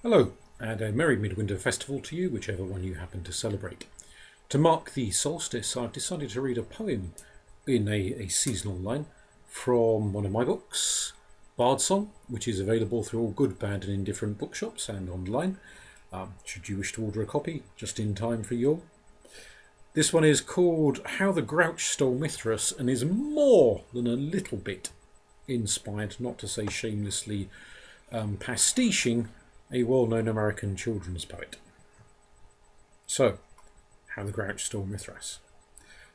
Hello, and a merry midwinter festival to you, whichever one you happen to celebrate. To mark the solstice, I've decided to read a poem in a seasonal line from one of my books, Bard Song, which is available through all good, bad and indifferent bookshops and online, should you wish to order a copy, just in time for you. This one is called How the Grouch Stole Mithras and is more than a little bit inspired, not to say shamelessly pastiching, a well-known American children's poet. So, How the Grouch Stole Mithras.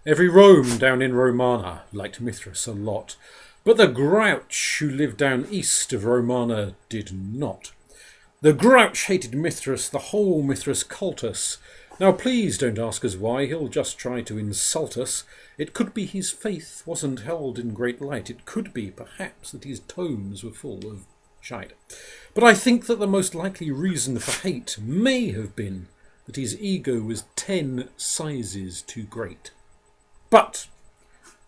Every Rome down in Romana liked Mithras a lot, but the Grouch who lived down east of Romana did not. The Grouch hated Mithras, the whole Mithras cultus. Now please don't ask us why, he'll just try to insult us. It could be his faith wasn't held in great light. It could be, perhaps, that his tomes were full of shite. But I think that the most likely reason for hate may have been that his ego was 10 sizes too great. But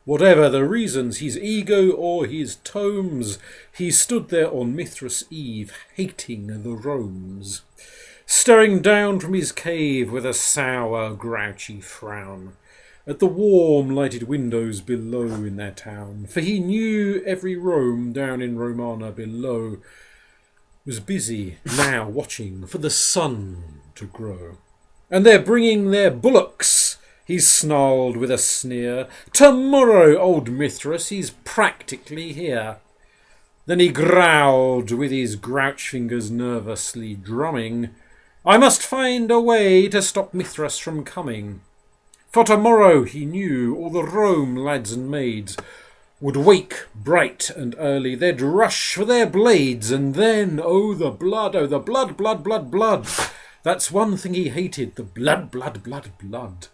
whatever the reasons, his ego or his tomes, he stood there on Mithras Eve, hating the Romes, staring down from his cave with a sour, grouchy frown at the warm, lighted windows below in their town. For he knew every Rome down in Romana below was busy now watching for the sun to grow. And they're bringing their bullocks, he snarled with a sneer. Tomorrow, old Mithras, he's practically here. Then he growled with his grouch fingers nervously drumming, I must find a way to stop Mithras from coming. For tomorrow, he knew, all the Rome lads and maids would wake bright and early. They'd rush for their blades, and then, oh the blood, blood, blood, blood. That's one thing he hated, the blood, blood, blood, blood.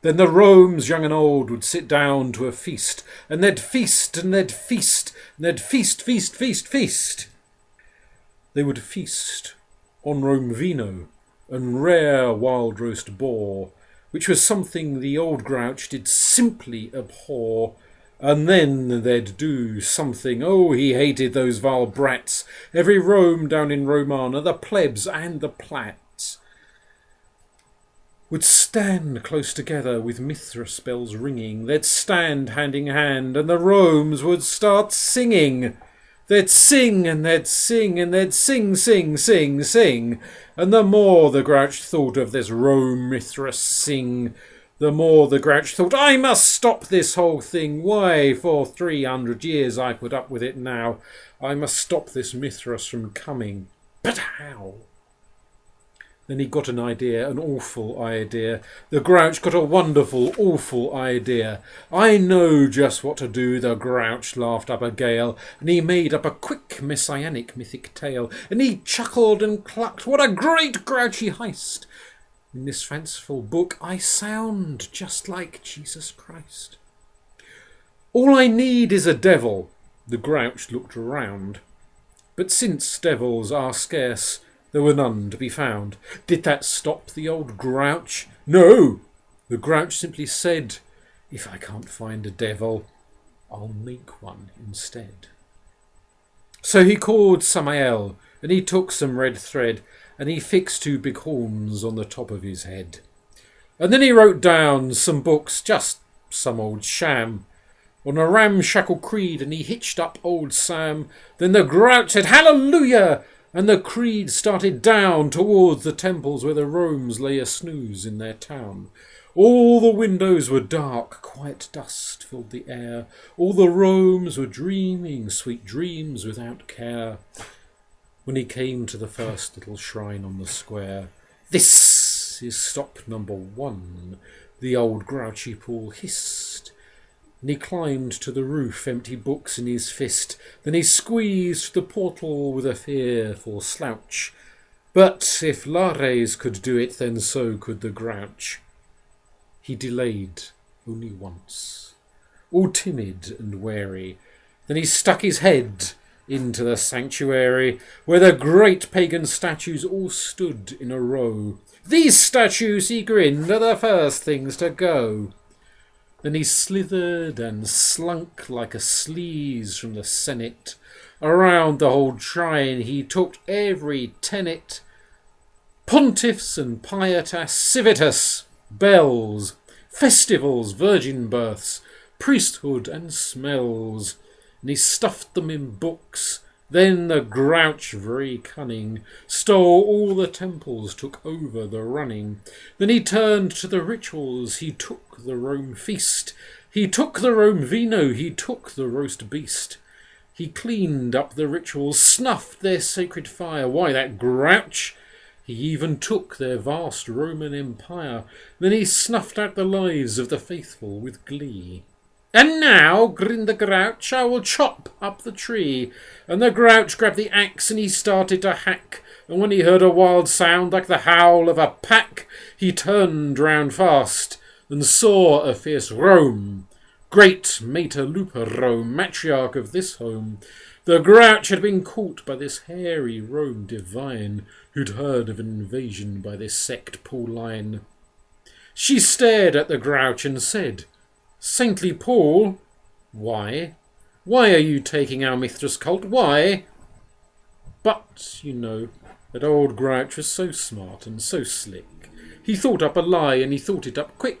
Then the Romes, young and old, would sit down to a feast, and they'd feast, and they'd feast, and they'd feast, feast, feast, feast. They would feast on Rome vino and rare wild roast boar, which was something the old Grouch did simply abhor. And then they'd do something, oh, he hated those vile brats, every Rome down in Romana, the plebs and the plats, would stand close together with Mithras bells ringing. They'd stand hand in hand, and the Romes would start singing. They'd sing, and they'd sing, and they'd sing, sing, sing, sing. And the more the Grouch thought of this Rome Mithras sing, the more the Grouch thought, I must stop this whole thing. Why, for 300 years I put up with it now. I must stop this Mithras from coming. But how? Then he got an idea, an awful idea. The Grouch got a wonderful, awful idea. I know just what to do, the Grouch laughed up a gale, and he made up a quick messianic mythic tale, and he chuckled and clucked, what a great grouchy heist! In this fanciful book I sound just like Jesus Christ. All I need is a devil. The Grouch looked around. But since devils are scarce, there were none to be found. Did that stop the old Grouch? No! The Grouch simply said, if I can't find a devil, I'll make one instead. So he called Samael, and he took some red thread, and he fixed 2 big horns on the top of his head. And then he wrote down some books, just some old sham, on a ramshackle creed, and he hitched up old Sam. Then the Grouch said, Hallelujah! And the creed started down towards the temples where the Romes lay a snooze in their town. All the windows were dark, quiet dust filled the air. All the Romes were dreaming sweet dreams without care. When he came to the first little shrine on the square, this is stop number 1, the old Grouchy Pool hissed. And he climbed to the roof, empty books in his fist. Then he squeezed the portal with a fearful slouch. But if Lares could do it, then so could the Grouch. He delayed only once, all timid and wary. Then he stuck his head into the sanctuary, where the great pagan statues all stood in a row. These statues, he grinned, are the first things to go. Then he slithered and slunk like a sleaze from the Senate around the whole shrine. He took every tenet, pontiffs and pietas, civitas, bells, festivals, virgin births, priesthood and smells, and he stuffed them in books. Then the Grouch, very cunning, stole all the temples, took over the running. Then he turned to the rituals, he took the Rome feast, he took the Rome vino, he took the roast beast. He cleaned up the rituals, snuffed their sacred fire. Why, that Grouch! He even took their vast Roman empire. Then he snuffed out the lives of the faithful with glee. "And now," grinned the Grouch, "I will chop up the tree." And the Grouch grabbed the axe and he started to hack. And when he heard a wild sound like the howl of a pack, he turned round fast and saw a fierce Rome. Great Mater Lupa Rome, matriarch of this home. The Grouch had been caught by this hairy Rome divine, who'd heard of an invasion by this sect Pauline. She stared at the Grouch and said, "Saintly Paul, why? Why are you taking our Mithras cult? Why?" But, you know, that old Grouch was so smart and so slick. He thought up a lie and he thought it up quick.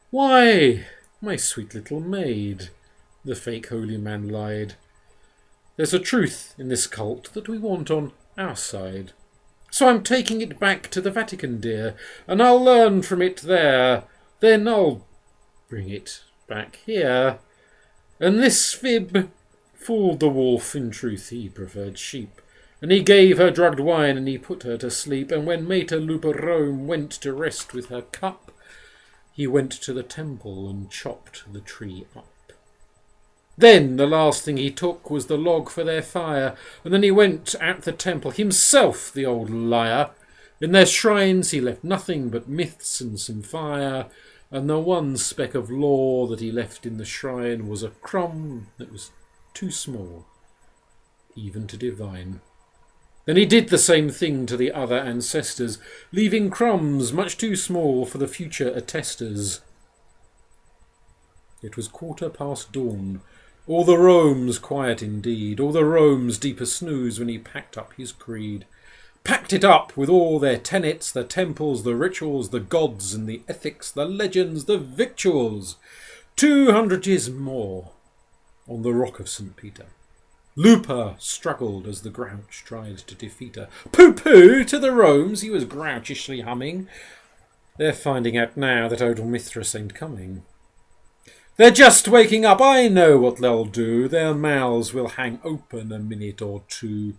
"Why, my sweet little maid," the fake holy man lied. "There's a truth in this cult that we want on our side. So I'm taking it back to the Vatican, dear, and I'll learn from it there. Then I'll bring it back here." And this fib fooled the wolf. In truth, he preferred sheep. And he gave her drugged wine and he put her to sleep. And when Mater Lupa Rome went to rest with her cup, he went to the temple and chopped the tree up. Then the last thing he took was the log for their fire, and then he went at the temple himself, the old liar. In their shrines he left nothing but myths and some fire, and the one speck of law that he left in the shrine was a crumb that was too small, even to divine. Then he did the same thing to the other ancestors, leaving crumbs much too small for the future attesters. It was 15:15 dawn. All the Rome's quiet indeed, all the Rome's deep a snooze when he packed up his creed. Packed it up with all their tenets, the temples, the rituals, the gods and the ethics, the legends, the victuals. 200 years more on the rock of St. Peter. Lupa struggled as the Grouch tried to defeat her. "Pooh-pooh to the Romes," he was grouchishly humming. "They're finding out now that old Mithras ain't coming. They're just waking up, I know what they'll do. Their mouths will hang open a minute or two.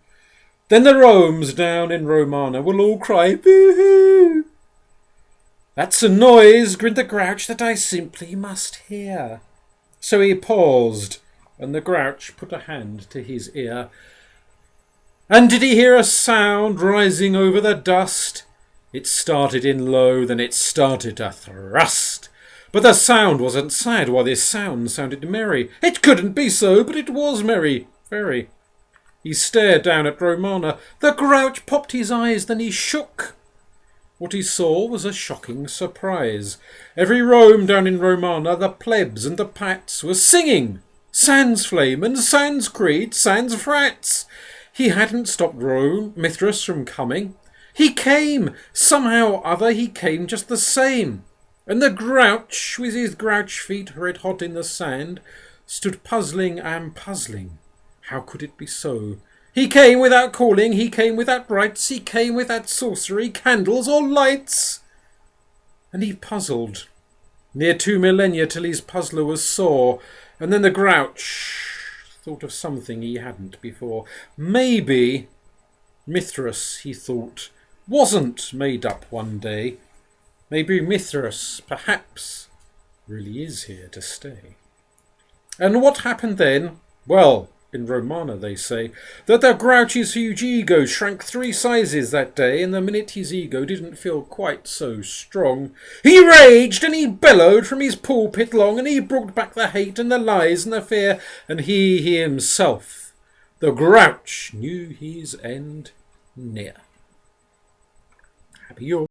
Then the Romes down in Romana will all cry, boo-hoo." "That's a noise," grinned the Grouch, "that I simply must hear." So he paused, and the Grouch put a hand to his ear. And did he hear a sound rising over the dust? It started in low, then it started to thrust. But the sound wasn't sad, while this sound sounded merry. It couldn't be so, but it was merry, very. He stared down at Romana. The Grouch popped his eyes, then he shook. What he saw was a shocking surprise. Every Rome down in Romana, the plebs and the pats, were singing. Sans flame and sans creed, sans frats. He hadn't stopped Mithras from coming. He came. Somehow or other he came just the same. And the Grouch, with his Grouch feet red hot in the sand, stood puzzling and puzzling. How could it be so? He came without calling, he came without rites, he came without sorcery, candles or lights. And he puzzled, near 2 millennia, till his puzzler was sore. And then the Grouch thought of something he hadn't before. Maybe Mithras, he thought, wasn't made up one day. Maybe Mithras, perhaps, really is here to stay. And what happened then? Well, in Romana they say that the Grouch's huge ego shrank 3 sizes that day, and the minute his ego didn't feel quite so strong, he raged and he bellowed from his pulpit long, and he brought back the hate and the lies and the fear, and he himself, the Grouch, knew his end near. Happy Yule.